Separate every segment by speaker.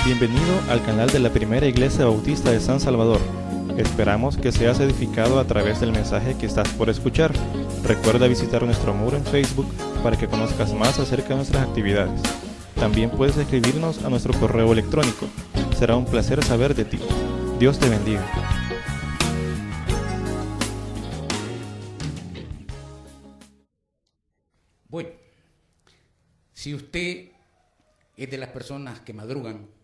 Speaker 1: Bienvenido al canal de la Primera Iglesia Bautista de San Salvador. Esperamos que seas edificado a través del mensaje que estás por escuchar. Recuerda visitar nuestro muro en Facebook para que conozcas más acerca de nuestras actividades. También puedes escribirnos a nuestro correo electrónico. Será un placer saber de ti. Dios te bendiga.
Speaker 2: Bueno, si usted es de las personas que madrugan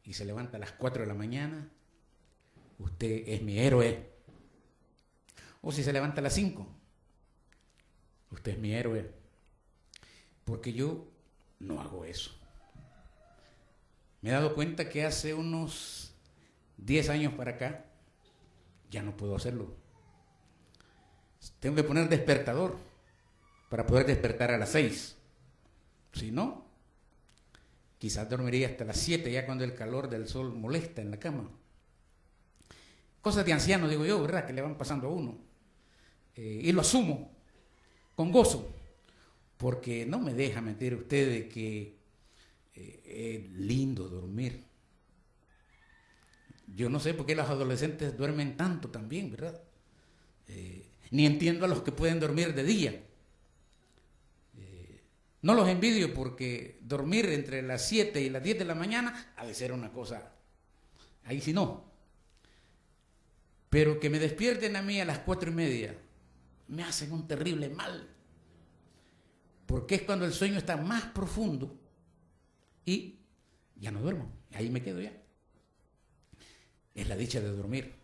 Speaker 2: y se levanta a las 4 de la mañana, usted es mi héroe. O si se levanta a las 5, usted es mi héroe. Porque yo no hago eso. Me he dado cuenta que hace unos 10 años para acá ya no puedo hacerlo. Tengo que poner despertador para poder despertar a las 6. Si no, quizás dormiría hasta las 7, ya cuando el calor del sol molesta en la cama. Cosas de anciano, digo yo, ¿verdad?, que le van pasando a uno. Y lo asumo con gozo, porque no me deja mentir usted de que es lindo dormir. Yo no sé por qué los adolescentes duermen tanto también, ¿verdad? Ni entiendo a los que pueden dormir de día. No los envidio, porque dormir entre las 7 y las 10 de la mañana ha de ser una cosa, ahí sí no. Pero que me despierten a mí a las 4:30 me hacen un terrible mal, porque es cuando el sueño está más profundo y ya no duermo, ahí me quedo ya. Es la dicha de dormir.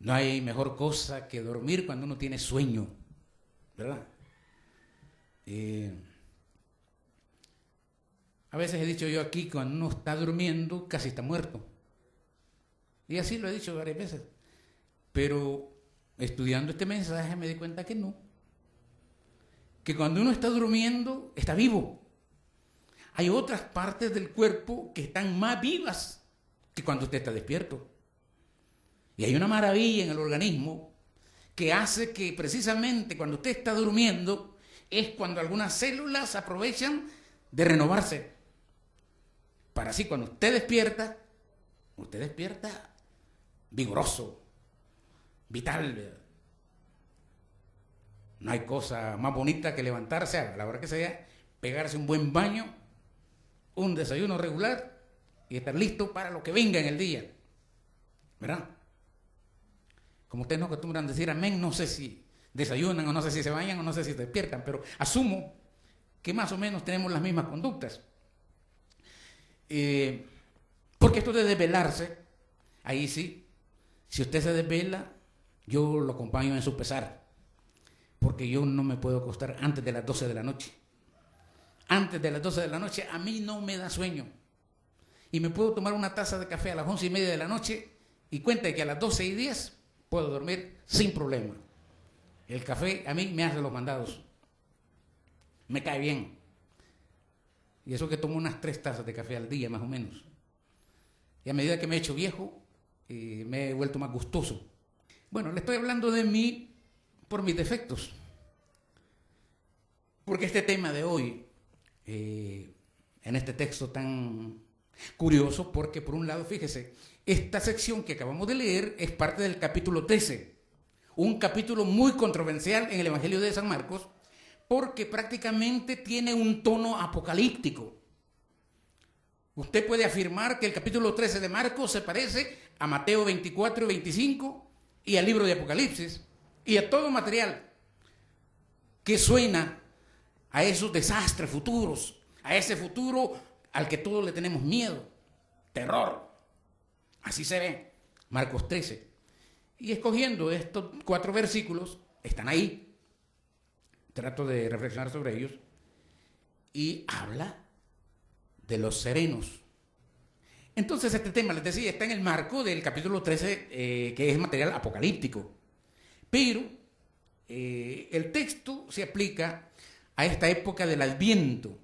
Speaker 2: No hay mejor cosa que dormir cuando uno tiene sueño, ¿verdad? A veces he dicho yo aquí, cuando uno está durmiendo, casi está muerto. Y así lo he dicho varias veces. Pero estudiando este mensaje me di cuenta que no. Que cuando uno está durmiendo, está vivo. Hay otras partes del cuerpo que están más vivas que cuando usted está despierto. Y hay una maravilla en el organismo que hace que precisamente cuando usted está durmiendo es cuando algunas células aprovechan de renovarse. Para así, cuando usted despierta vigoroso, vital. No hay cosa más bonita que levantarse a la hora que sea, pegarse un buen baño, un desayuno regular y estar listo para lo que venga en el día, ¿verdad? Como ustedes no acostumbran decir amén, no sé si desayunan o no sé si se bañan o no sé si se despiertan, pero asumo que más o menos tenemos las mismas conductas. Porque esto de desvelarse, ahí sí, si usted se desvela, yo lo acompaño en su pesar, porque yo no me puedo acostar antes de las 12 de la noche. Antes de las 12 de la noche a mí no me da sueño, y me puedo tomar una taza de café a las 11:30 de la noche y cuenta que a las 12:10 puedo dormir sin problema. El café a mí me hace los mandados, me cae bien. Y eso que tomo unas 3 tazas de café al día, más o menos. Y a medida que me he hecho viejo, me he vuelto más gustoso. Bueno, le estoy hablando de mí por mis defectos. Porque este tema de hoy, en este texto tan curioso, porque por un lado, fíjese, esta sección que acabamos de leer es parte del capítulo 13. Un capítulo muy controversial en el Evangelio de San Marcos, porque prácticamente tiene un tono apocalíptico. Usted puede afirmar que el capítulo 13 de Marcos se parece a Mateo 24 y 25 y al libro de Apocalipsis y a todo material que suena a esos desastres futuros, a ese futuro al que todos le tenemos miedo, terror. Así se ve Marcos 13. Y escogiendo estos 4 versículos, están ahí. Trato de reflexionar sobre ellos, y habla de los serenos. Entonces este tema, les decía, está en el marco del capítulo 13, que es material apocalíptico. Pero el texto se aplica a esta época del Adviento.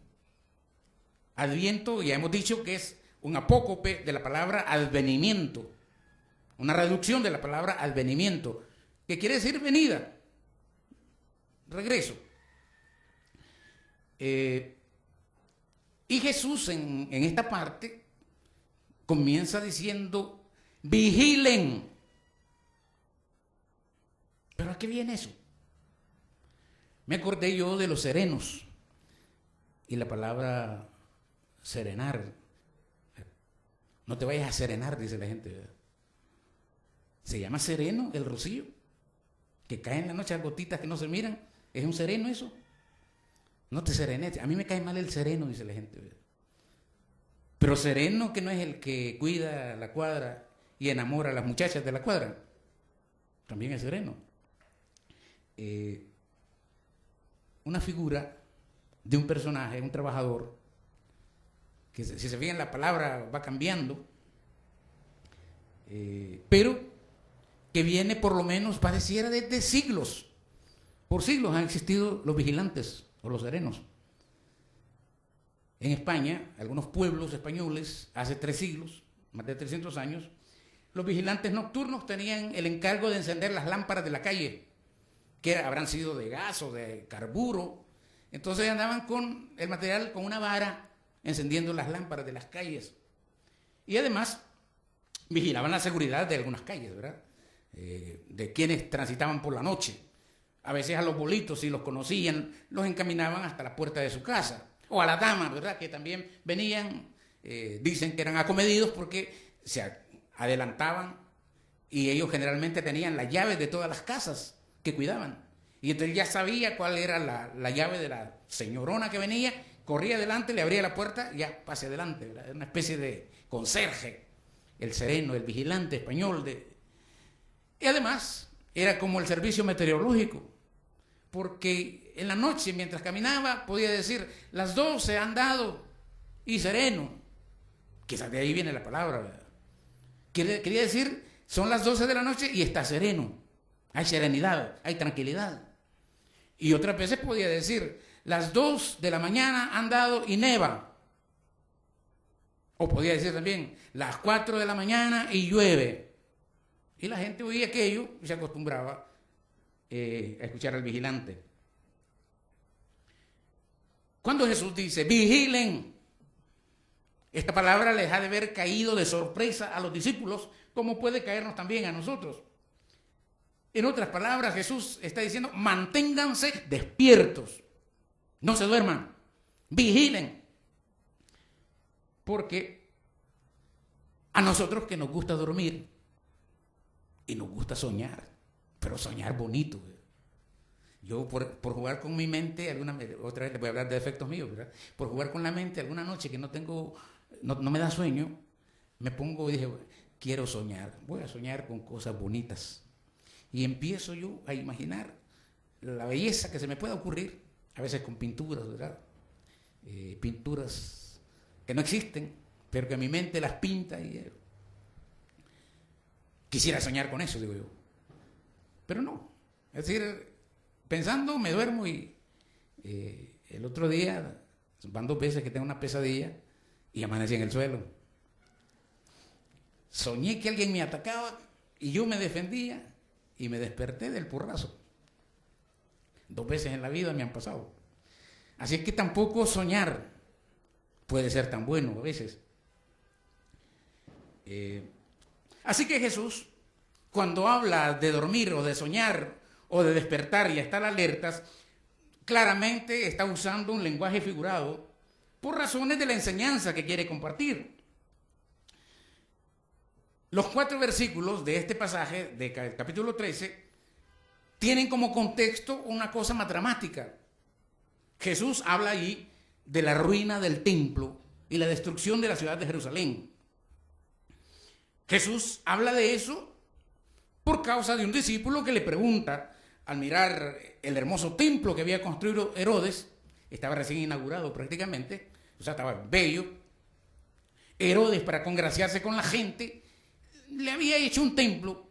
Speaker 2: Adviento, ya hemos dicho que es un apócope de la palabra advenimiento, una reducción de la palabra advenimiento, que quiere decir venida. Regreso. Y Jesús en esta parte comienza diciendo, vigilen. ¿Pero a qué viene eso? Me acordé yo de los serenos y la palabra serenar. No te vayas a serenar, dice la gente, ¿verdad? Se llama sereno el rocío, que cae en la noche, las gotitas que no se miran. ¿Es un sereno eso? No te serenes. A mí me cae mal el sereno, dice la gente, ¿verdad? Pero sereno que no es el que cuida la cuadra y enamora a las muchachas de la cuadra. También es sereno. Una figura de un personaje, un trabajador, que si se fijan la palabra va cambiando, pero que viene por lo menos, pareciera desde siglos. Por siglos han existido los vigilantes o los serenos. En España, algunos pueblos españoles, hace 3 siglos, más de 300 años, los vigilantes nocturnos tenían el encargo de encender las lámparas de la calle, que habrán sido de gas o de carburo. Entonces andaban con el material, con una vara, encendiendo las lámparas de las calles. Y además vigilaban la seguridad de algunas calles, ¿verdad? De quienes transitaban por la noche. A veces a los bolitos, si los conocían, los encaminaban hasta la puerta de su casa. O a las damas, ¿verdad? Que también venían, dicen que eran acomedidos porque se adelantaban y ellos generalmente tenían las llaves de todas las casas que cuidaban. Y entonces ya sabía cuál era la llave de la señorona que venía, corría adelante, le abría la puerta, ya pase adelante, ¿verdad? Era una especie de conserje, el sereno, el vigilante español. Y además era como el servicio meteorológico, porque en la noche, mientras caminaba, podía decir, las 12 han dado, y sereno. Quizás de ahí viene la palabra, ¿verdad? Quería decir, son las 12 de la noche y está sereno. Hay serenidad, hay tranquilidad. Y otras veces podía decir, las 2 de la mañana han dado y neva. O podía decir también, las 4 de la mañana y llueve. Y la gente oía aquello y se acostumbraba a escuchar al vigilante. Cuando Jesús dice, vigilen, esta palabra les ha de haber caído de sorpresa a los discípulos, como puede caernos también a nosotros. En otras palabras, Jesús está diciendo, manténganse despiertos, no se duerman, vigilen. Porque a nosotros que nos gusta dormir y nos gusta soñar, pero soñar bonito. Yo por jugar con mi mente, otra vez les voy a hablar de defectos míos, ¿verdad? Por jugar con la mente, alguna noche que no me da sueño, me pongo y dije, quiero soñar, voy a soñar con cosas bonitas. Y empiezo yo a imaginar la belleza que se me pueda ocurrir, a veces con pinturas, ¿verdad? Pinturas que no existen, pero que mi mente las pinta y quisiera soñar con eso, digo yo. Pero no. Es decir, pensando me duermo y el otro día, van 2 veces que tengo una pesadilla y amanecí en el suelo. Soñé que alguien me atacaba y yo me defendía y me desperté del porrazo. 2 veces en la vida me han pasado. Así es que tampoco soñar puede ser tan bueno a veces. Así que Jesús, cuando habla de dormir o de soñar o de despertar y estar alertas, claramente está usando un lenguaje figurado por razones de la enseñanza que quiere compartir. Los 4 versículos de este pasaje, de capítulo 13, tienen como contexto una cosa más dramática. Jesús habla allí de la ruina del templo y la destrucción de la ciudad de Jerusalén. Jesús habla de eso por causa de un discípulo que le pregunta, al mirar el hermoso templo que había construido Herodes, estaba recién inaugurado prácticamente, o sea, estaba bello. Herodes, para congraciarse con la gente, le había hecho un templo,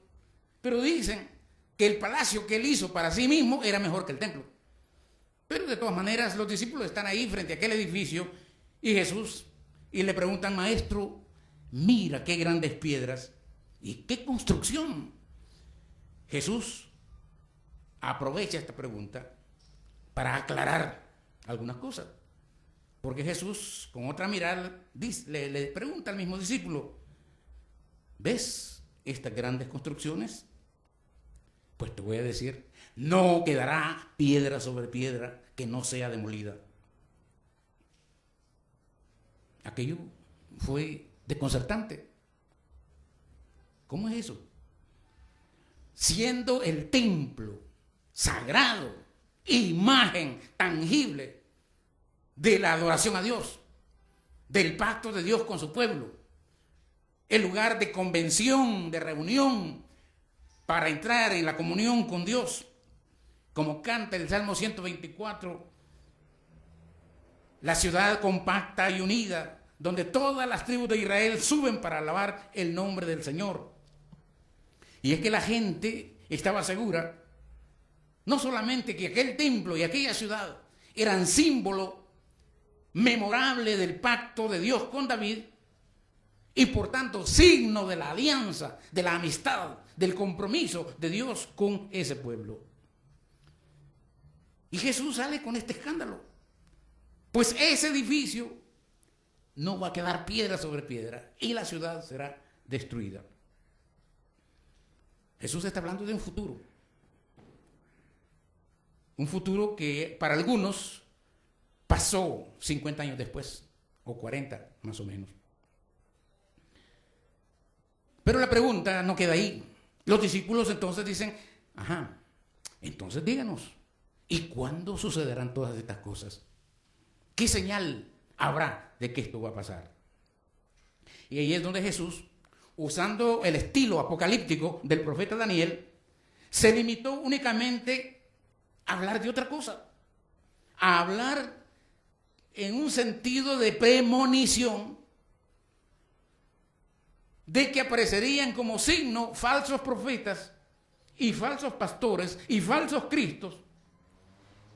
Speaker 2: pero dicen que el palacio que él hizo para sí mismo era mejor que el templo. Pero de todas maneras los discípulos están ahí frente a aquel edificio y Jesús, y le preguntan, maestro, mira qué grandes piedras y qué construcción. Jesús aprovecha esta pregunta para aclarar algunas cosas, porque Jesús con otra mirada le pregunta al mismo discípulo, ¿ves estas grandes construcciones? Pues te voy a decir, no quedará piedra sobre piedra que no sea demolida. Aquello fue desconcertante. ¿Cómo es eso? Siendo el templo sagrado, imagen tangible de la adoración a Dios, del pacto de Dios con su pueblo, el lugar de convención, de reunión, para entrar en la comunión con Dios, como canta el Salmo 124, la ciudad compacta y unida, donde todas las tribus de Israel suben para alabar el nombre del Señor. Y es que la gente estaba segura, no solamente que aquel templo y aquella ciudad eran símbolo memorable del pacto de Dios con David, y por tanto signo de la alianza, de la amistad, del compromiso de Dios con ese pueblo. Y Jesús sale con este escándalo. Pues ese edificio no va a quedar piedra sobre piedra y la ciudad será destruida. Jesús está hablando de un futuro. Un futuro que para algunos pasó 50 años después, o 40 más o menos. Pero la pregunta no queda ahí. Los discípulos entonces dicen, entonces díganos, ¿y cuándo sucederán todas estas cosas? ¿Qué señal habrá de que esto va a pasar? Y ahí es donde Jesús, usando el estilo apocalíptico del profeta Daniel, se limitó únicamente a hablar de otra cosa, a hablar en un sentido de premonición de que aparecerían como signo falsos profetas y falsos pastores y falsos cristos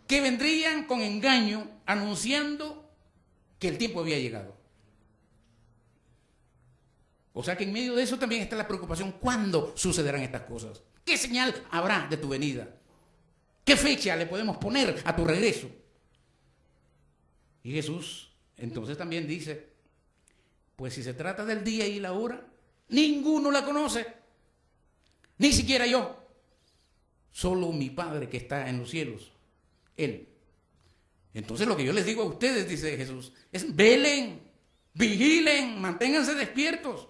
Speaker 2: que vendrían con engaño anunciando que el tiempo había llegado. O sea que en medio de eso también está la preocupación, ¿cuándo sucederán estas cosas? ¿Qué señal habrá de tu venida? ¿Qué fecha le podemos poner a tu regreso? Y Jesús entonces también dice, pues si se trata del día y la hora, ninguno la conoce, ni siquiera yo, solo mi Padre que está en los cielos, Él. Entonces lo que yo les digo a ustedes, dice Jesús, es velen, vigilen, manténganse despiertos,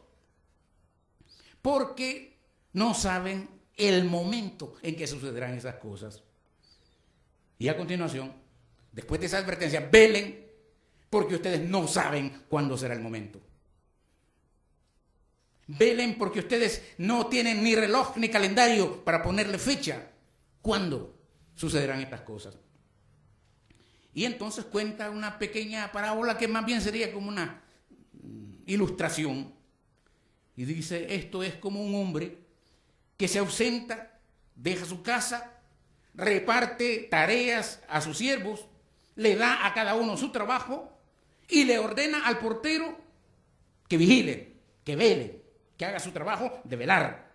Speaker 2: porque no saben el momento en que sucederán esas cosas. Y a continuación, después de esa advertencia, velen, porque ustedes no saben cuándo será el momento. Velen porque ustedes no tienen ni reloj ni calendario para ponerle fecha. ¿Cuándo sucederán estas cosas? Y entonces cuenta una pequeña parábola que más bien sería como una ilustración. Y dice, esto es como un hombre que se ausenta, deja su casa, reparte tareas a sus siervos, le da a cada uno su trabajo y le ordena al portero que vigile, que vele, que haga su trabajo de velar.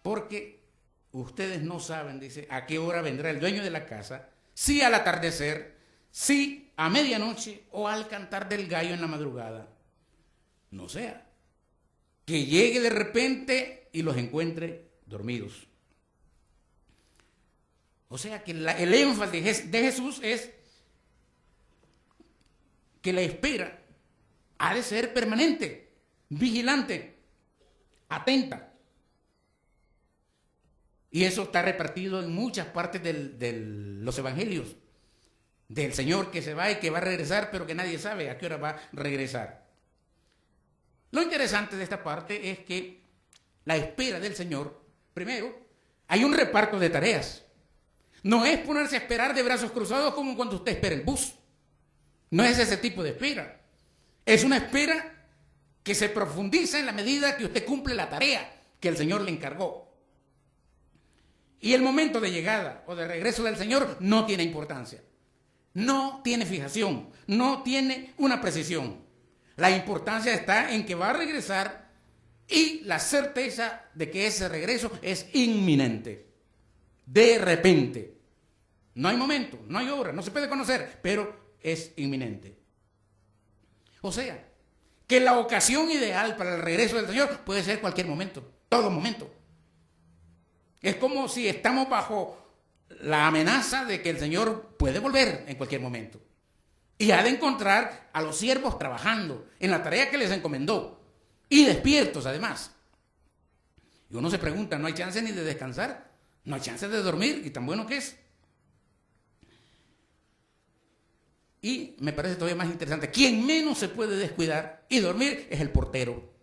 Speaker 2: Porque ustedes no saben, dice, a qué hora vendrá el dueño de la casa, si al atardecer, si a medianoche o al cantar del gallo en la madrugada. No sea que llegue de repente y los encuentre dormidos. O sea que el énfasis de Jesús es que la espera ha de ser permanente, vigilante, atenta. Y eso está repartido en muchas partes de los evangelios. Del Señor que se va y que va a regresar, pero que nadie sabe a qué hora va a regresar. Lo interesante de esta parte es que la espera del Señor, primero, hay un reparto de tareas. No es ponerse a esperar de brazos cruzados como cuando usted espera el bus. No es ese tipo de espera. Es una espera que se profundiza en la medida que usted cumple la tarea que el Señor le encargó. Y el momento de llegada o de regreso del Señor no tiene importancia. No tiene fijación, no tiene una precisión. La importancia está en que va a regresar y la certeza de que ese regreso es inminente. De repente. No hay momento, no hay hora, no se puede conocer, pero es inminente. O sea, que la ocasión ideal para el regreso del Señor puede ser cualquier momento, todo momento. Es como si estamos bajo la amenaza de que el Señor puede volver en cualquier momento. Y ha de encontrar a los siervos trabajando en la tarea que les encomendó. Y despiertos además. Y uno se pregunta, ¿no hay chance ni de descansar? ¿No hay chance de dormir? Y tan bueno que es. Y me parece todavía más interesante, quien menos se puede descuidar y dormir es el portero.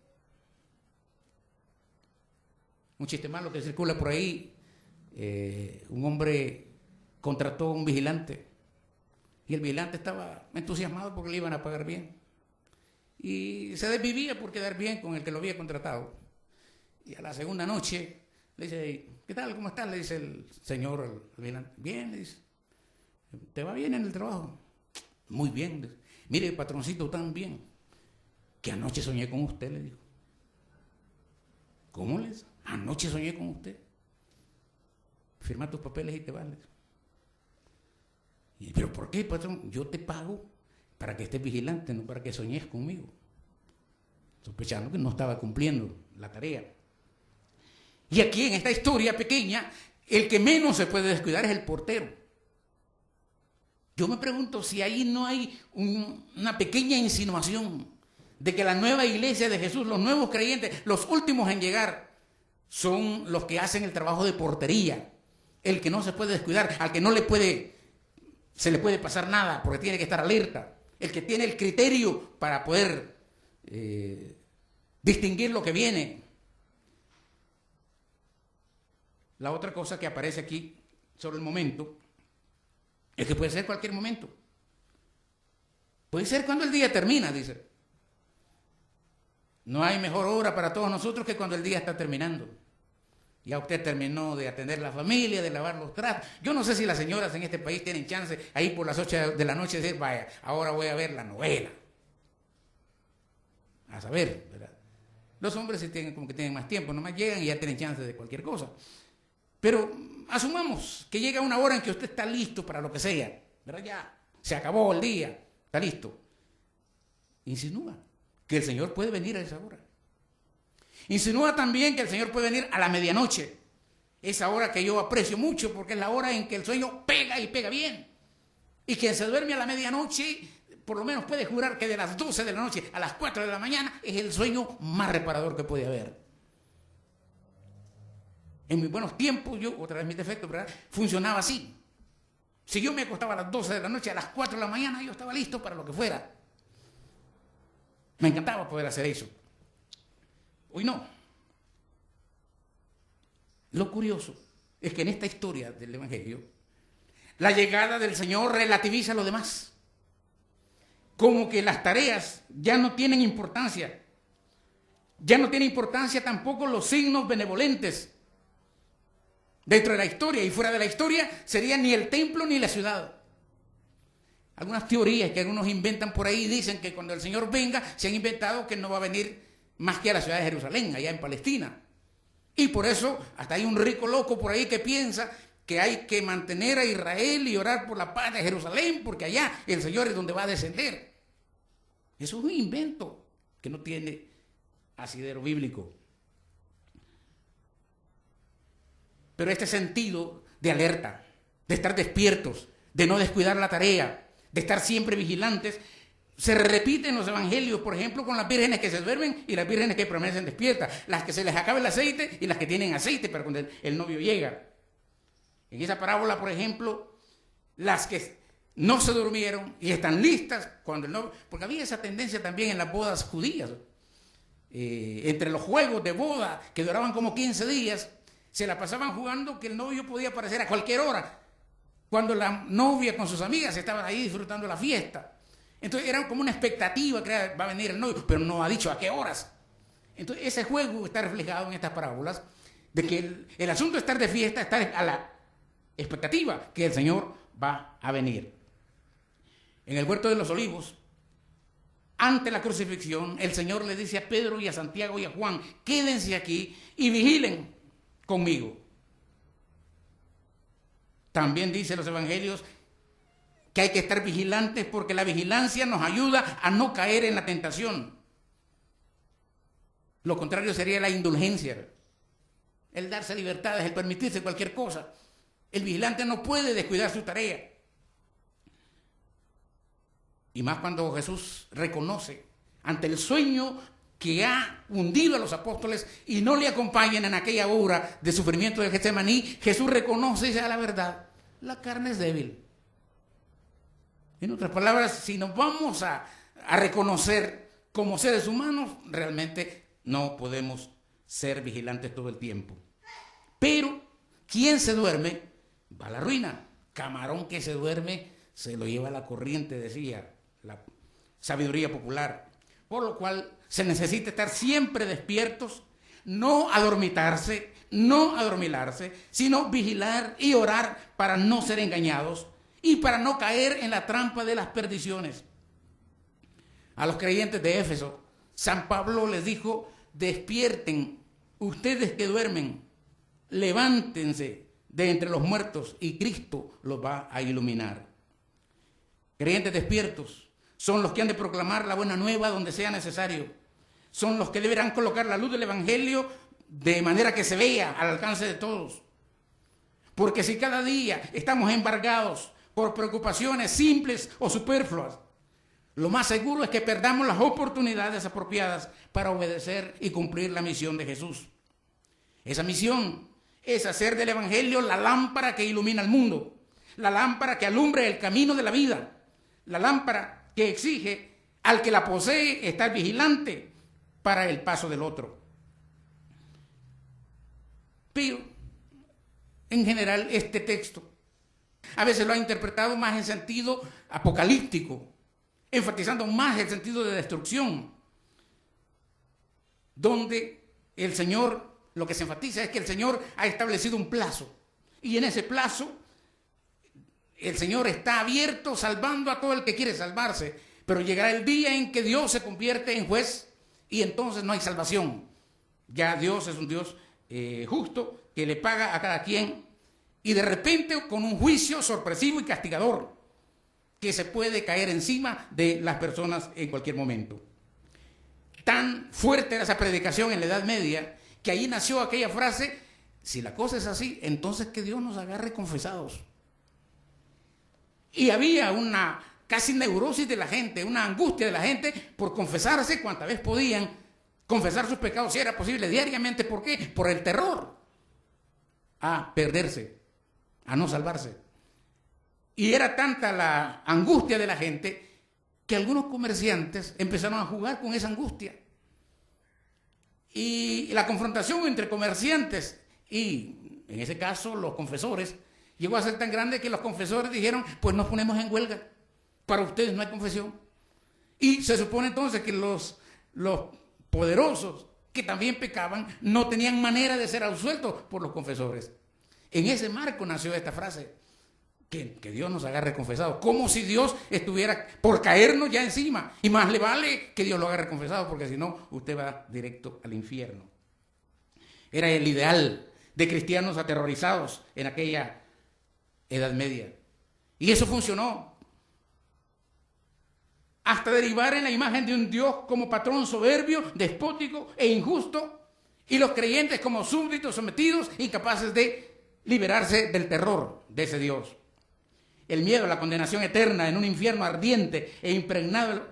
Speaker 2: Un chiste malo que circula por ahí, un hombre contrató a un vigilante y el vigilante estaba entusiasmado porque le iban a pagar bien y se desvivía por quedar bien con el que lo había contratado. Y a la segunda noche le dice, ¿qué tal? ¿Cómo estás? Le dice el señor al vigilante. Bien, le dice, ¿te va bien en el trabajo? Muy bien. Mire, patroncito, tan bien que anoche soñé con usted, le dijo. ¿Cómo le dice? Anoche soñé con usted. Firma tus papeles y te vas. ¿Pero por qué, patrón? Yo te pago para que estés vigilante, no para que soñes conmigo. Sospechando que no estaba cumpliendo la tarea. Y aquí en esta historia pequeña, el que menos se puede descuidar es el portero. Yo me pregunto si ahí no hay una pequeña insinuación de que la nueva iglesia de Jesús, los nuevos creyentes, los últimos en llegar, son los que hacen el trabajo de portería. El que no se puede descuidar, al que no se le puede pasar nada porque tiene que estar alerta. El que tiene el criterio para poder distinguir lo que viene. La otra cosa que aparece aquí sobre el momento es que puede ser cualquier momento. Puede ser cuando el día termina, dice. No hay mejor hora para todos nosotros que cuando el día está terminando. Ya usted terminó de atender la familia, de lavar los trastos. Yo no sé si las señoras en este país tienen chance ahí por las 8 de la noche de decir, vaya, ahora voy a ver la novela. A saber, ¿verdad? Los hombres sí tienen, como que tienen más tiempo, nomás llegan y ya tienen chance de cualquier cosa. Pero asumamos que llega una hora en que usted está listo para lo que sea, ¿verdad? Ya se acabó el día, está listo. Insinúa que el Señor puede venir a esa hora. Insinúa también que el Señor puede venir a la medianoche, esa hora que yo aprecio mucho porque es la hora en que el sueño pega y pega bien. Y quien se duerme a la medianoche, por lo menos puede jurar que de las 12 de la noche a las 4 de la mañana es el sueño más reparador que puede haber. En mis buenos tiempos, yo, otra vez mis defectos, ¿verdad? Funcionaba así. Si yo me acostaba a las 12 de la noche, a las 4 de la mañana, yo estaba listo para lo que fuera. Me encantaba poder hacer eso. Hoy no. Lo curioso es que en esta historia del Evangelio, la llegada del Señor relativiza lo demás. Como que las tareas ya no tienen importancia. Ya no tiene importancia tampoco los signos benevolentes. Dentro de la historia y fuera de la historia sería ni el templo ni la ciudad. Algunas teorías que algunos inventan por ahí dicen que cuando el Señor venga se han inventado que no va a venir más que a la ciudad de Jerusalén, allá en Palestina. Y por eso hasta hay un rico loco por ahí que piensa que hay que mantener a Israel y orar por la paz de Jerusalén porque allá el Señor es donde va a descender. Eso es un invento que no tiene asidero bíblico. Pero este sentido de alerta, de estar despiertos, de no descuidar la tarea, de estar siempre vigilantes, se repite en los evangelios, por ejemplo, con las vírgenes que se duermen y las vírgenes que permanecen despiertas, las que se les acaba el aceite y las que tienen aceite para cuando el novio llega. En esa parábola, por ejemplo, las que no se durmieron y están listas cuando el novio, porque había esa tendencia también en las bodas judías, entre los juegos de boda que duraban como 15 días, se la pasaban jugando que el novio podía aparecer a cualquier hora, cuando la novia con sus amigas estaban ahí disfrutando la fiesta. Entonces era como una expectativa que va a venir el novio, pero no ha dicho a qué horas. Entonces ese juego está reflejado en estas parábolas, de que el asunto de estar de fiesta está a la expectativa que el Señor va a venir. En el huerto de los olivos, ante la crucifixión, el Señor le dice a Pedro y a Santiago y a Juan, quédense aquí y vigilen conmigo. También dice los evangelios que hay que estar vigilantes porque la vigilancia nos ayuda a no caer en la tentación. Lo contrario sería la indulgencia, el darse libertades, el permitirse cualquier cosa. El vigilante no puede descuidar su tarea. Y más cuando Jesús reconoce ante el sueño que ha hundido a los apóstoles y no le acompañan en aquella hora de sufrimiento de Getsemaní, Jesús reconoce y dice: a la verdad, la carne es débil. En otras palabras, si nos vamos a reconocer como seres humanos, realmente no podemos ser vigilantes todo el tiempo. Pero quien se duerme va a la ruina. Camarón que se duerme se lo lleva a la corriente, decía la sabiduría popular. Por lo cual se necesita estar siempre despiertos, no adormitarse, no adormilarse, sino vigilar y orar para no ser engañados y para no caer en la trampa de las perdiciones. A los creyentes de Éfeso, San Pablo les dijo: despierten, ustedes que duermen, levántense de entre los muertos y Cristo los va a iluminar. Creyentes despiertos son los que han de proclamar la buena nueva donde sea necesario. Son los que deberán colocar la luz del Evangelio de manera que se vea al alcance de todos. Porque si cada día estamos embargados por preocupaciones simples o superfluas, lo más seguro es que perdamos las oportunidades apropiadas para obedecer y cumplir la misión de Jesús. Esa misión es hacer del Evangelio la lámpara que ilumina el mundo, la lámpara que alumbra el camino de la vida, la lámpara que exige al que la posee estar vigilante para el paso del otro. Pero, en general, este texto a veces lo ha interpretado más en sentido apocalíptico, enfatizando más el sentido de destrucción, donde el Señor, lo que se enfatiza es que el Señor ha establecido un plazo, y en ese plazo el Señor está abierto salvando a todo el que quiere salvarse, pero llegará el día en que Dios se convierte en juez y entonces no hay salvación. Ya Dios es un Dios justo que le paga a cada quien, y de repente con un juicio sorpresivo y castigador que se puede caer encima de las personas en cualquier momento. Tan fuerte era esa predicación en la Edad Media que ahí nació aquella frase: si la cosa es así, entonces que Dios nos agarre confesados. Y había una casi neurosis de la gente, una angustia de la gente por confesarse cuantas veces podían, confesar sus pecados si era posible diariamente. ¿Por qué? Por el terror a perderse, a no salvarse. Y era tanta la angustia de la gente que algunos comerciantes empezaron a jugar con esa angustia. Y la confrontación entre comerciantes y, en ese caso, los confesores, llegó a ser tan grande que los confesores dijeron: pues nos ponemos en huelga, para ustedes no hay confesión. Y se supone entonces que los poderosos, que también pecaban, no tenían manera de ser absueltos por los confesores. En ese marco nació esta frase: que Dios nos agarre confesados, como si Dios estuviera por caernos ya encima, y más le vale que Dios lo agarre confesado, porque si no, usted va directo al infierno. Era el ideal de cristianos aterrorizados en aquella Edad Media, y eso funcionó hasta derivar en la imagen de un Dios como patrón soberbio, despótico e injusto, y los creyentes como súbditos sometidos, incapaces de liberarse del terror de ese Dios. El miedo a la condenación eterna en un infierno ardiente e impregnado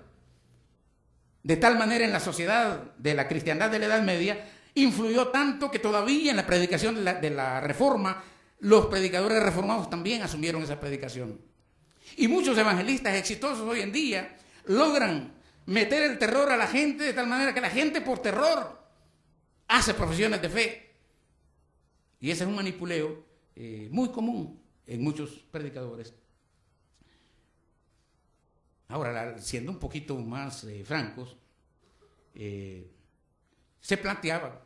Speaker 2: de tal manera en la sociedad de la cristiandad de la Edad Media influyó tanto que todavía en la predicación de la Reforma, los predicadores reformados también asumieron esa predicación. Y muchos evangelistas exitosos hoy en día logran meter el terror a la gente de tal manera que la gente por terror hace profesiones de fe. Y ese es un manipuleo muy común en muchos predicadores. Ahora, siendo un poquito más francos, se planteaba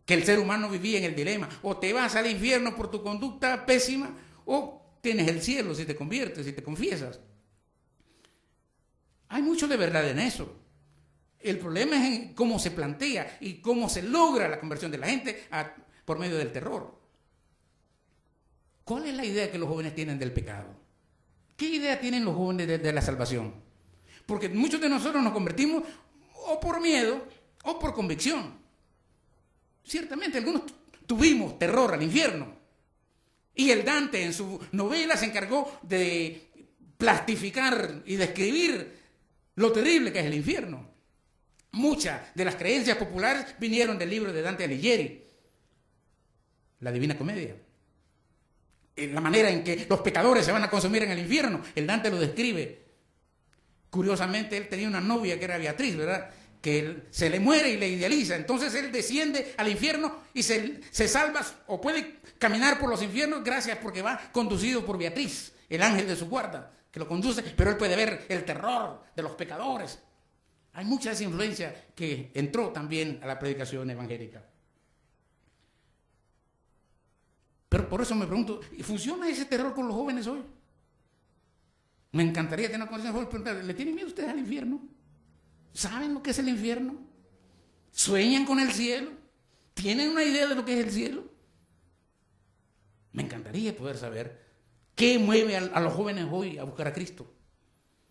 Speaker 2: que el ser humano vivía en el dilema: o te vas al infierno por tu conducta pésima, o tienes el cielo si te conviertes, si te confiesas. Hay mucho de verdad en eso. El problema es en cómo se plantea y cómo se logra la conversión de la gente por medio del terror. ¿Cuál es la idea que los jóvenes tienen del pecado? ¿Qué idea tienen los jóvenes de la salvación? Porque muchos de nosotros nos convertimos o por miedo o por convicción. Ciertamente algunos tuvimos terror al infierno. Y el Dante en su novela se encargó de plastificar y describir lo terrible que es el infierno. Muchas de las creencias populares vinieron del libro de Dante Alighieri, La Divina Comedia. La manera en que los pecadores se van a consumir en el infierno, el Dante lo describe. Curiosamente, él tenía una novia que era Beatriz, ¿verdad?, que él se le muere y le idealiza. Entonces él desciende al infierno y se salva o puede caminar por los infiernos gracias porque va conducido por Beatriz, el ángel de su guarda, que lo conduce, pero él puede ver el terror de los pecadores. Hay mucha de esa influencia que entró también a la predicación evangélica. Pero por eso me pregunto, ¿funciona ese terror con los jóvenes hoy? Me encantaría tener una conversación, pero ¿le tienen miedo ustedes al infierno? ¿Saben lo que es el infierno? ¿Sueñan con el cielo? ¿Tienen una idea de lo que es el cielo? Me encantaría poder saber qué mueve a los jóvenes hoy a buscar a Cristo.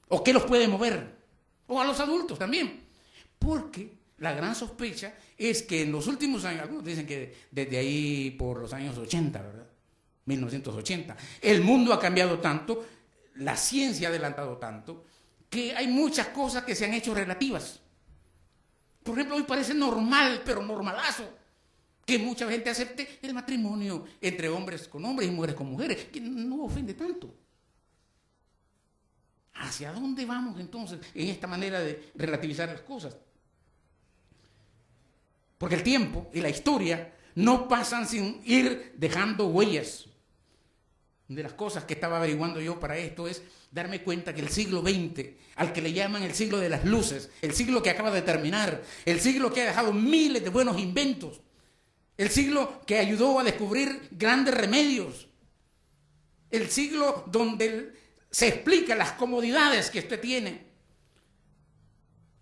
Speaker 2: ¿O qué los puede mover? O a los adultos también. Porque la gran sospecha es que en los últimos años, algunos dicen que desde ahí por los años 80, ¿verdad? 1980, el mundo ha cambiado tanto, la ciencia ha adelantado tanto, que hay muchas cosas que se han hecho relativas. Por ejemplo, hoy parece normal, pero normalazo, que mucha gente acepte el matrimonio entre hombres con hombres y mujeres con mujeres, que no ofende tanto. ¿Hacia dónde vamos entonces en esta manera de relativizar las cosas? Porque el tiempo y la historia no pasan sin ir dejando huellas. De las cosas que estaba averiguando yo para esto es darme cuenta que el siglo XX, al que le llaman el siglo de las luces, el siglo que acaba de terminar, el siglo que ha dejado miles de buenos inventos, el siglo que ayudó a descubrir grandes remedios, el siglo donde se explican las comodidades que usted tiene.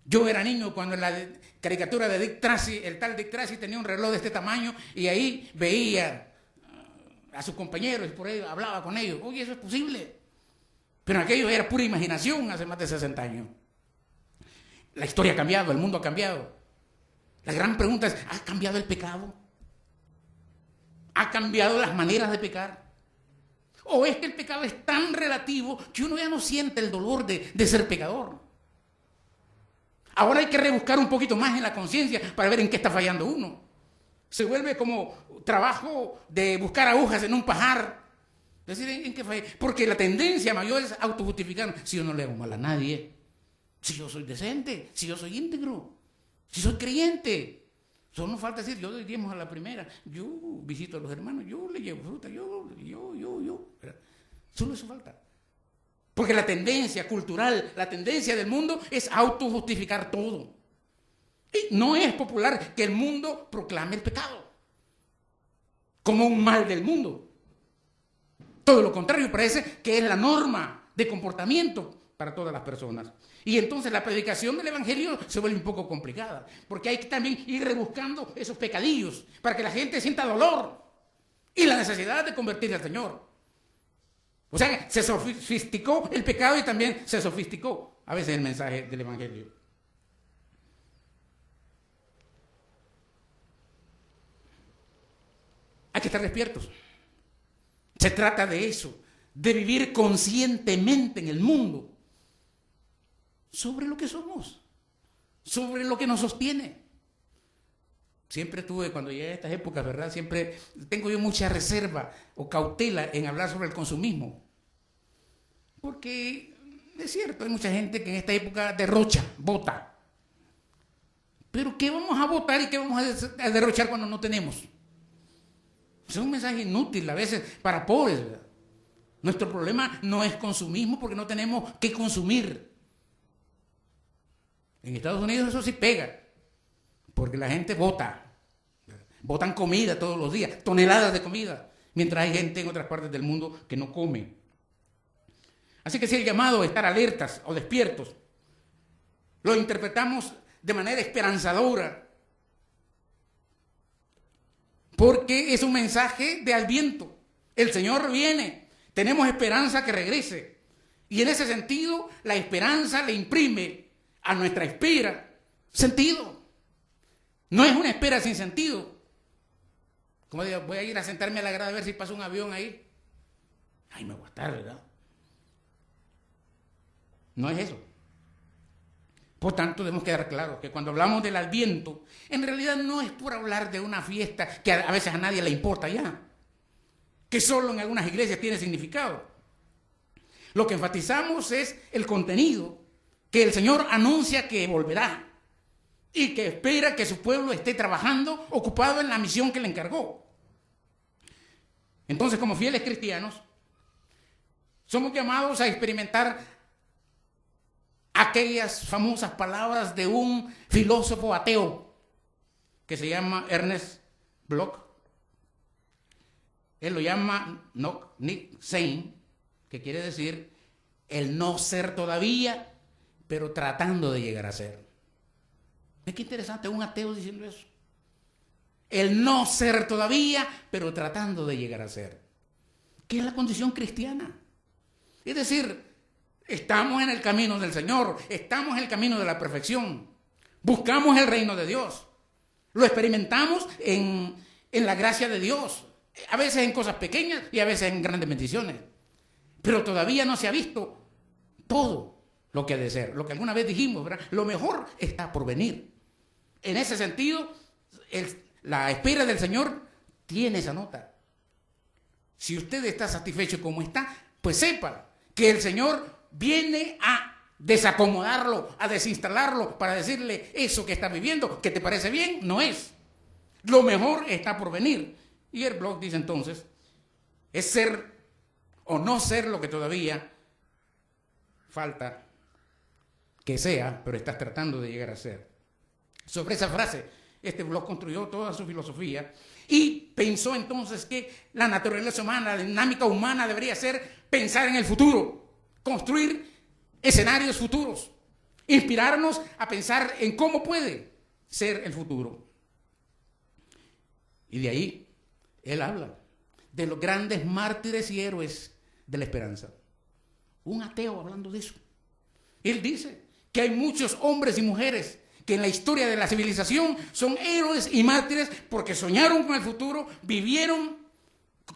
Speaker 2: Yo era niño cuando en la caricatura de Dick Tracy, el tal Dick Tracy tenía un reloj de este tamaño y ahí veía a sus compañeros y por ahí hablaba con ellos. Oye, eso es posible. Pero aquello era pura imaginación hace más de 60 años. La historia ha cambiado, el mundo ha cambiado. La gran pregunta es, ¿ha cambiado el pecado? ¿Ha cambiado las maneras de pecar? ¿O es que el pecado es tan relativo que uno ya no siente el dolor de ser pecador? Ahora hay que rebuscar un poquito más en la conciencia para ver en qué está fallando uno. Se vuelve como trabajo de buscar agujas en un pajar. Decir, ¿en qué fallé? Porque la tendencia mayor es autojustificar. Si yo no le hago mal a nadie, si yo soy decente, si yo soy íntegro, si soy creyente. Solo nos falta decir, yo doy diezmos a la primera, yo visito a los hermanos, yo le llevo fruta, yo. Solo eso falta. Porque la tendencia cultural, la tendencia del mundo es autojustificar todo. Y no es popular que el mundo proclame el pecado como un mal del mundo. Todo lo contrario, parece que es la norma de comportamiento para todas las personas. Y entonces la predicación del Evangelio se vuelve un poco complicada, porque hay que también ir rebuscando esos pecadillos para que la gente sienta dolor y la necesidad de convertirse al Señor. O sea, se sofisticó el pecado y también se sofisticó a veces el mensaje del Evangelio. Hay que estar despiertos. Se trata de eso, de vivir conscientemente en el mundo sobre lo que somos, sobre lo que nos sostiene. Siempre tuve, cuando llegué a estas épocas, ¿verdad? Siempre tengo yo mucha reserva o cautela en hablar sobre el consumismo. Porque es cierto, hay mucha gente que en esta época derrocha, bota. Pero ¿qué vamos a botar y qué vamos a derrochar cuando no tenemos? Es un mensaje inútil a veces para pobres, ¿verdad? Nuestro problema no es consumismo porque no tenemos qué consumir. En Estados Unidos eso sí pega, porque la gente vota. Botan comida todos los días, toneladas de comida, mientras hay gente en otras partes del mundo que no come. Así que si el llamado a estar alertas o despiertos, lo interpretamos de manera esperanzadora, porque es un mensaje de Adviento. El Señor viene, tenemos esperanza que regrese. Y en ese sentido, la esperanza le imprime a nuestra espera sentido. No es una espera sin sentido. Como digo, voy a ir a sentarme a la grada a ver si pasa un avión ahí. Ay, me voy a estar, ¿verdad? No es eso. Por tanto, debemos quedar claros que cuando hablamos del Adviento, en realidad no es por hablar de una fiesta que a veces a nadie le importa ya, que solo en algunas iglesias tiene significado. Lo que enfatizamos es el contenido, que el Señor anuncia que volverá y que espera que su pueblo esté trabajando, ocupado en la misión que le encargó. Entonces, como fieles cristianos, somos llamados a experimentar aquellas famosas palabras de un filósofo ateo que se llama Ernest Bloch. Él lo llama Noch nicht sein, que quiere decir el no ser todavía, pero tratando de llegar a ser. Es que interesante, un ateo diciendo eso. El no ser todavía, pero tratando de llegar a ser. ¿Qué es la condición cristiana? Es decir, estamos en el camino del Señor, estamos en el camino de la perfección, buscamos el reino de Dios, lo experimentamos en la gracia de Dios, a veces en cosas pequeñas y a veces en grandes bendiciones, pero todavía no se ha visto todo lo que ha de ser, lo que alguna vez dijimos, ¿verdad? Lo mejor está por venir. En ese sentido, la espera del Señor tiene esa nota. Si usted está satisfecho como está, pues sepa que el Señor viene a desacomodarlo, a desinstalarlo, para decirle eso que está viviendo, que te parece bien, no es. Lo mejor está por venir. Y el blog dice entonces, es ser o no ser lo que todavía falta que sea, pero estás tratando de llegar a ser. Sobre esa frase, este blog construyó toda su filosofía y pensó entonces que la naturaleza humana, la dinámica humana debería ser pensar en el futuro, construir escenarios futuros, inspirarnos a pensar en cómo puede ser el futuro. Y de ahí él habla de los grandes mártires y héroes de la esperanza. Un ateo hablando de eso. Él dice que hay muchos hombres y mujeres que en la historia de la civilización son héroes y mártires porque soñaron con el futuro, vivieron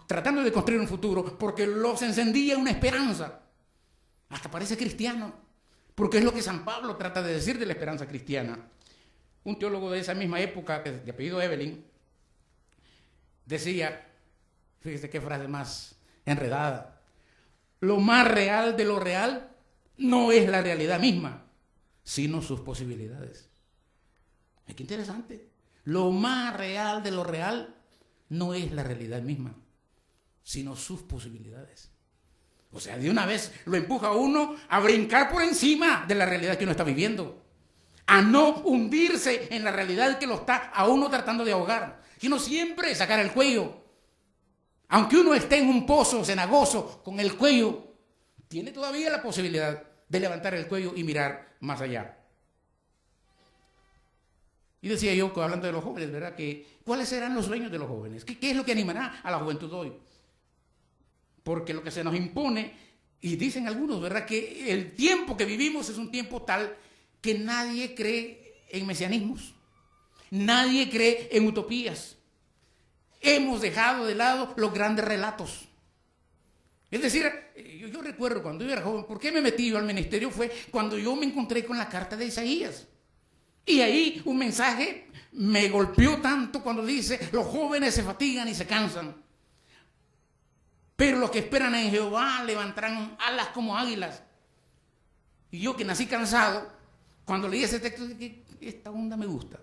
Speaker 2: tratando de construir un futuro, porque los encendía una esperanza. Hasta parece cristiano, porque es lo que San Pablo trata de decir de la esperanza cristiana. Un teólogo de esa misma época, de apellido Evelyn, decía, fíjese qué frase más enredada, lo más real de lo real no es la realidad misma, sino sus posibilidades. Es que interesante. Lo más real de lo real no es la realidad misma, sino sus posibilidades. O sea, de una vez lo empuja a uno a brincar por encima de la realidad que uno está viviendo, a no hundirse en la realidad que lo está a uno tratando de ahogar, sino siempre sacar el cuello. Aunque uno esté en un pozo cenagoso con el cuello, tiene todavía la posibilidad de levantar el cuello y mirar más allá. Y decía yo, hablando de los jóvenes, ¿verdad? Que ¿cuáles serán los sueños de los jóvenes? ¿Qué es lo que animará a la juventud hoy? Porque lo que se nos impone, y dicen algunos, ¿verdad? Que el tiempo que vivimos es un tiempo tal que nadie cree en mesianismos, nadie cree en utopías. Hemos dejado de lado los grandes relatos. Es decir, yo recuerdo cuando yo era joven, ¿por qué me metí yo al ministerio? Fue cuando yo me encontré con la carta de Isaías. Y ahí un mensaje me golpeó tanto cuando dice, los jóvenes se fatigan y se cansan, pero los que esperan en Jehová levantarán alas como águilas. Y yo que nací cansado, cuando leí ese texto dije, esta onda me gusta.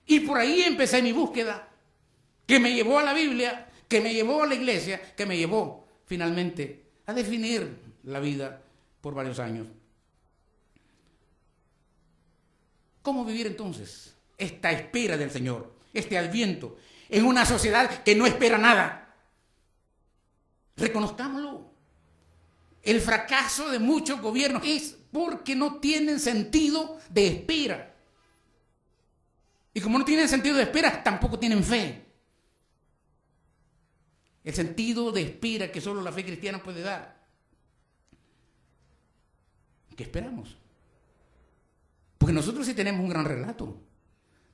Speaker 2: Y por ahí empecé mi búsqueda, que me llevó a la Biblia, que me llevó a la iglesia, que me llevó finalmente a definir la vida por varios años. ¿Cómo vivir entonces esta espera del Señor, este adviento, en una sociedad que no espera nada? Reconozcámoslo. El fracaso de muchos gobiernos es porque no tienen sentido de espera. Y como no tienen sentido de espera, tampoco tienen fe. El sentido de espera que solo la fe cristiana puede dar. ¿Qué esperamos? Porque nosotros sí tenemos un gran relato.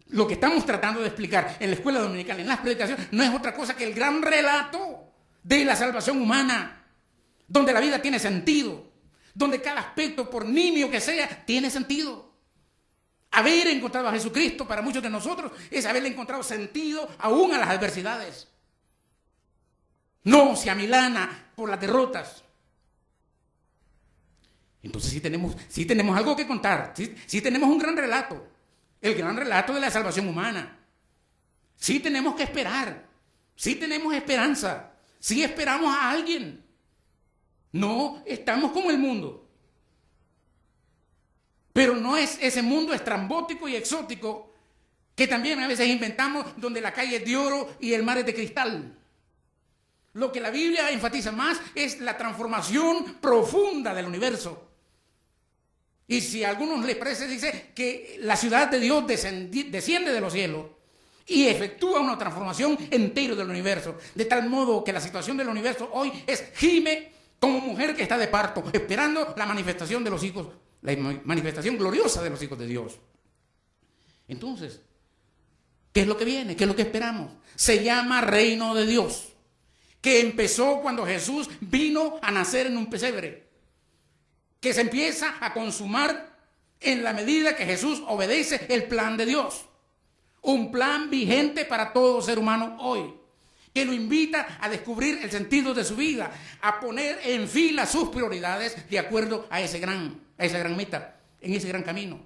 Speaker 2: Lo que estamos tratando de explicar en la escuela dominical, en las predicaciones, no es otra cosa que el gran relato de la salvación humana, donde la vida tiene sentido, donde cada aspecto, por nimio que sea, tiene sentido. Haber encontrado a Jesucristo para muchos de nosotros es haberle encontrado sentido aún a las adversidades. No se amilana por las derrotas. Entonces sí tenemos algo que contar, sí tenemos un gran relato, el gran relato de la salvación humana. Sí tenemos que esperar, sí tenemos esperanza, sí esperamos a alguien. No estamos como el mundo. Pero no es ese mundo estrambótico y exótico que también a veces inventamos, donde la calle es de oro y el mar es de cristal. Lo que la Biblia enfatiza más es la transformación profunda del universo. Y si a algunos les parece, dice que la ciudad de Dios desciende de los cielos y efectúa una transformación entera del universo, de tal modo que la situación del universo hoy es gime como mujer que está de parto, esperando la manifestación de los hijos, la manifestación gloriosa de los hijos de Dios. Entonces, ¿qué es lo que viene? ¿Qué es lo que esperamos? Se llama reino de Dios, que empezó cuando Jesús vino a nacer en un pesebre, que se empieza a consumar en la medida que Jesús obedece el plan de Dios. Un plan vigente para todo ser humano hoy, que lo invita a descubrir el sentido de su vida, a poner en fila sus prioridades de acuerdo a esa gran meta, en ese gran camino.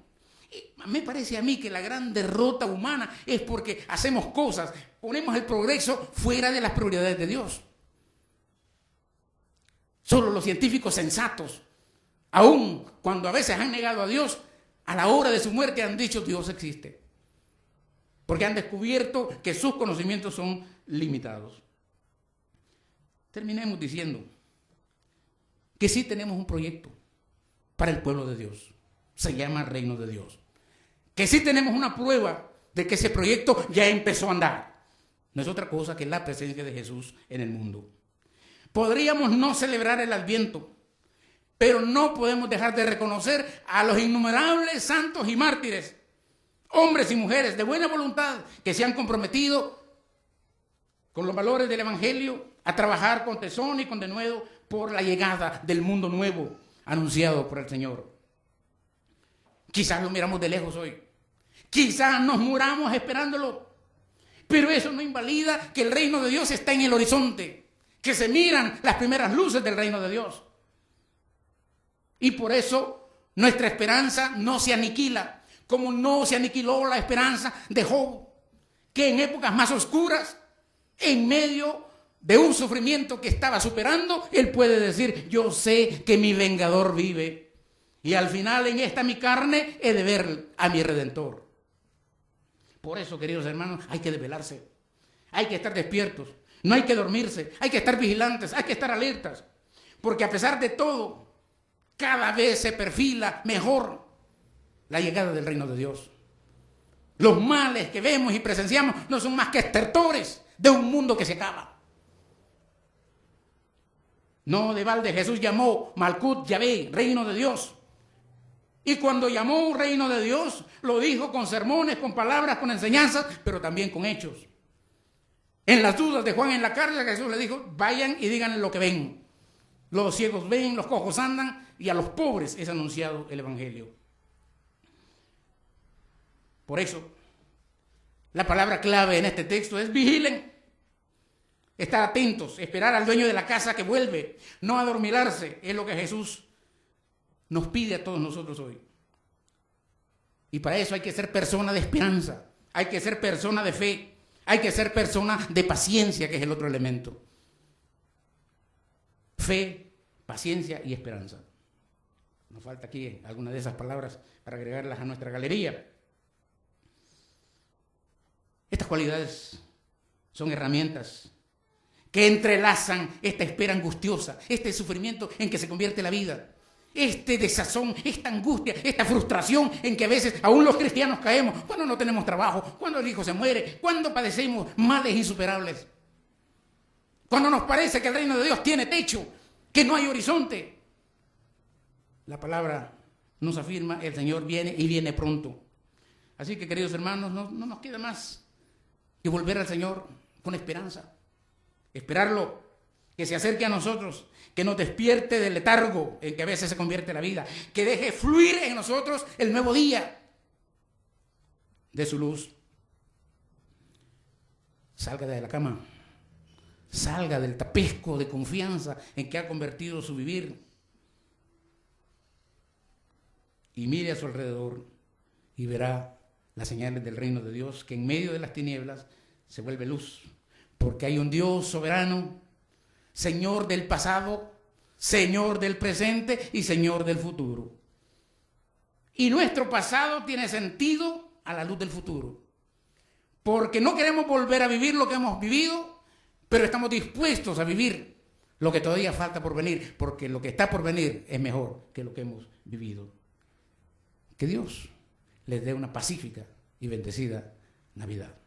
Speaker 2: Y me parece a mí que la gran derrota humana es porque hacemos cosas, ponemos el progreso fuera de las prioridades de Dios. Solo los científicos sensatos, aun cuando a veces han negado a Dios, a la hora de su muerte han dicho Dios existe. Porque han descubierto que sus conocimientos son limitados. Terminemos diciendo que sí tenemos un proyecto para el pueblo de Dios. Se llama Reino de Dios. Que sí tenemos una prueba de que ese proyecto ya empezó a andar. No es otra cosa que la presencia de Jesús en el mundo. Podríamos no celebrar el Adviento, pero no podemos dejar de reconocer a los innumerables santos y mártires, hombres y mujeres de buena voluntad que se han comprometido con los valores del Evangelio a trabajar con tesón y con denuedo por la llegada del mundo nuevo anunciado por el Señor. Quizás lo miramos de lejos hoy, quizás nos muramos esperándolo, pero eso no invalida que el reino de Dios está en el horizonte, que se miran las primeras luces del reino de Dios. Y por eso nuestra esperanza no se aniquila, como no se aniquiló la esperanza de Job, que en épocas más oscuras, en medio de un sufrimiento que estaba superando, él puede decir, yo sé que mi vengador vive, y al final en esta mi carne he de ver a mi Redentor. Por eso, queridos hermanos, hay que desvelarse, hay que estar despiertos, no hay que dormirse, hay que estar vigilantes, hay que estar alertas, porque a pesar de todo, cada vez se perfila mejor la llegada del reino de Dios. Los males que vemos y presenciamos no son más que estertores de un mundo que se acaba. No de balde Jesús llamó Malkut Yahvé, reino de Dios. Y cuando llamó reino de Dios, lo dijo con sermones, con palabras, con enseñanzas, pero también con hechos. En las dudas de Juan en la cárcel, Jesús le dijo, vayan y díganle lo que ven. Los ciegos ven, los cojos andan, y a los pobres es anunciado el Evangelio. Por eso, la palabra clave en este texto es vigilen. Estar atentos, esperar al dueño de la casa que vuelve, no adormilarse, es lo que Jesús nos pide a todos nosotros hoy. Y para eso hay que ser persona de esperanza, hay que ser persona de fe, hay que ser persona de paciencia, que es el otro elemento. Fe, paciencia y esperanza. Nos falta aquí alguna de esas palabras para agregarlas a nuestra galería. Estas cualidades son herramientas que entrelazan esta espera angustiosa, este sufrimiento en que se convierte la vida, este desazón, esta angustia, esta frustración en que a veces aún los cristianos caemos cuando no tenemos trabajo, cuando el hijo se muere, cuando padecemos males insuperables, cuando nos parece que el reino de Dios tiene techo, que no hay horizonte. La palabra nos afirma, el Señor viene y viene pronto. Así que, queridos hermanos, no nos queda más que volver al Señor con esperanza. Esperarlo, que se acerque a nosotros, que nos despierte del letargo en que a veces se convierte la vida, que deje fluir en nosotros el nuevo día de su luz. Salga de la cama, salga del tapesco de confianza en que ha convertido su vivir y mire a su alrededor y verá las señales del reino de Dios, que en medio de las tinieblas se vuelve luz, porque hay un Dios soberano, Señor del pasado, Señor del presente y Señor del futuro. Y nuestro pasado tiene sentido a la luz del futuro, porque no queremos volver a vivir lo que hemos vivido, pero estamos dispuestos a vivir lo que todavía falta por venir, porque lo que está por venir es mejor que lo que hemos vivido. Que Dios les dé una pacífica y bendecida Navidad.